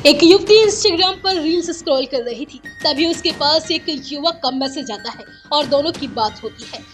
एक युवती इंस्टाग्राम पर रील्स स्क्रॉल कर रही थी, तभी उसके पास एक युवक का मैसेज आता है और दोनों की बात होती है।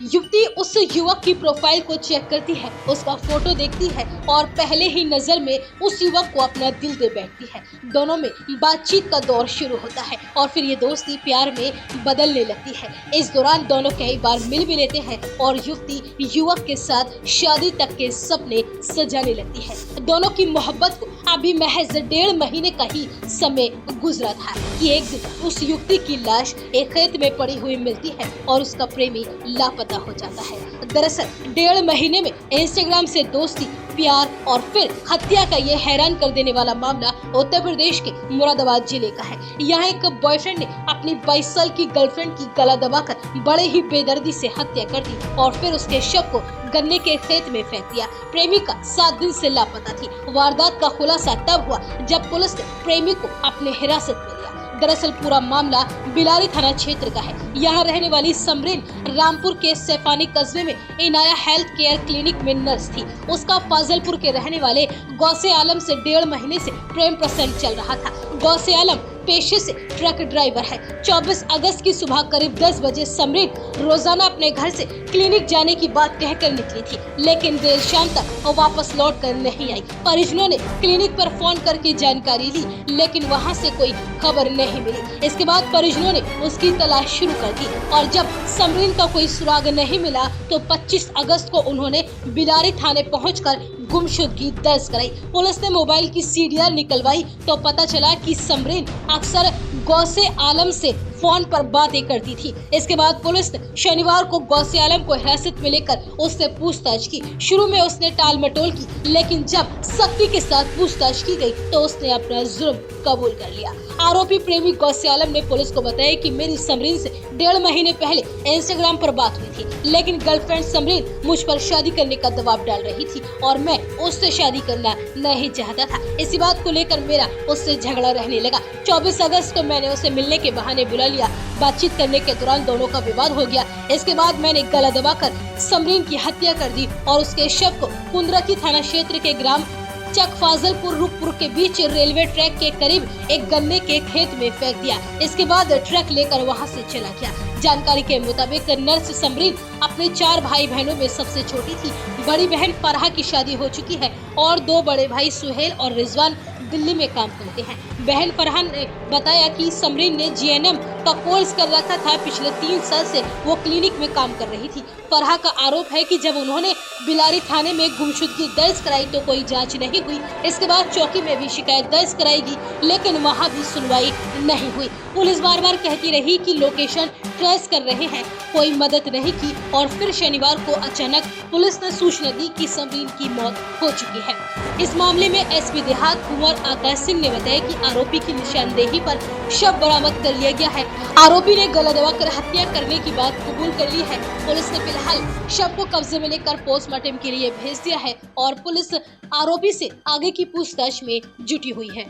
युवती उस युवक की प्रोफाइल को चेक करती है, उसका फोटो देखती है और पहले ही नजर में उस युवक को अपना दिल दे बैठती है। दोनों में बातचीत का दौर शुरू होता है और फिर ये दोस्ती प्यार में बदलने लगती है। इस दौरान दोनों कई बार मिल भी लेते हैं और युवती युवक के साथ शादी तक के सपने सजाने लगती है। दोनों की मोहब्बत को अभी महज 1.5 महीने का ही समय गुजरा था कि एक दिन उस युवती की लाश एक खेत में पड़ी हुई मिलती है और उसका प्रेमी लापता हो जाता है। दरअसल 1.5 महीने में इंस्टाग्राम से दोस्ती, प्यार और फिर हत्या का ये हैरान कर देने वाला मामला उत्तर प्रदेश के मुरादाबाद जिले का है। यहाँ एक बॉयफ्रेंड ने अपनी 22 साल की गर्लफ्रेंड की गला दबाकर बड़े ही बेदर्दी से हत्या कर दी और फिर उसके शव को गन्ने के खेत में फेंक दिया। प्रेमिका 7 दिन से लापता थी। वारदात का खुलासा तब हुआ जब पुलिस ने प्रेमी को अपने हिरासत में लिया। दरअसल पूरा मामला बिलारी थाना क्षेत्र का है। यहाँ रहने वाली समरीन रामपुर के सैफानी कस्बे में इनाया हेल्थ केयर क्लिनिक में नर्स थी। उसका फाजलपुर के रहने वाले गौसे आलम से 1.5 महीने से प्रेम प्रसंग चल रहा था। गौसे आलम पेशे से ट्रक ड्राइवर है। 24 अगस्त की सुबह करीब 10 बजे समरीन रोजाना अपने घर से क्लिनिक जाने की बात कहकर निकली थी, लेकिन देर शाम तक वो वापस लौट कर नहीं आई। परिजनों ने क्लिनिक पर फोन करके जानकारी ली, लेकिन वहां से कोई खबर नहीं मिली। इसके बाद परिजनों ने उसकी तलाश शुरू कर दी और जब समरीन का कोई सुराग नहीं मिला तो 25 अगस्त को उन्होंने बिलारी थाने पहुंचकर गुमशुदगी दर्ज कराई। पुलिस ने मोबाइल की सीडीआर निकलवाई तो पता चला कि समरीन अक्सर गौसे आलम से फोन पर बातें करती थी। इसके बाद पुलिस ने शनिवार को गौसे आलम को हिरासत में लेकर उससे पूछताछ की। शुरू में उसने टाल मटोल की, लेकिन जब सख्ती के साथ पूछताछ की गई तो उसने अपना जुर्म कबूल कर लिया। आरोपी प्रेमी गौसे आलम ने पुलिस को बताया कि मेरी समरीन से 1.5 महीने पहले इंस्टाग्राम पर बात हुई थी, लेकिन गर्लफ्रेंड समरीन मुझ पर शादी करने का दबाव डाल रही थी और मैं उससे शादी करना नहीं चाहता था। इसी बात को लेकर मेरा उससे झगड़ा रहने लगा। 24 अगस्त को मैंने उसे मिलने के बहाने बुला लिया। बातचीत करने के दौरान दोनों का विवाद हो गया। इसके बाद मैंने गला दबाकर समरीन की हत्या कर दी और उसके शव को कुंद्रकी थाना क्षेत्र के ग्राम चक फाजलपुर रुकपुर के बीच रेलवे ट्रैक के करीब एक गन्ने के खेत में फेंक दिया। इसके बाद ट्रक लेकर वहां से चला गया। जानकारी के मुताबिक नर्स समरीन अपने 4 भाई बहनों में सबसे छोटी थी। बड़ी बहन फरहा की शादी हो चुकी है और 2 बड़े भाई सुहेल और रिजवान दिल्ली में काम करते हैं। बहन फरहान ने बताया कि समरीन ने जीएनएम का कोर्स कर रखा था। पिछले 3 साल से वो क्लिनिक में काम कर रही थी। फरहा का आरोप है कि जब उन्होंने बिलारी थाने में गुमशुदगी दर्ज कराई तो कोई जांच नहीं हुई। इसके बाद चौकी में भी शिकायत दर्ज कराएगी, लेकिन वहां भी सुनवाई नहीं हुई। पुलिस बार बार कहती रही कि लोकेशन ट्रेस कर रहे हैं, कोई मदद नहीं की और फिर शनिवार को अचानक पुलिस ने सूचना दी कि समरीन की मौत हो चुकी है। इस मामले में एसपी देहात कुंवर आकाश सिंह ने बताया कि आरोपी की निशानदेही पर शव बरामद कर लिया गया है। आरोपी ने गला दबाकर हत्या करने की बात कबूल कर ली है। पुलिस ने फिलहाल शव को कब्जे में लेकर पोस्टमार्टम के लिए भेज दिया है और पुलिस आरोपी से आगे की पूछताछ में जुटी हुई है।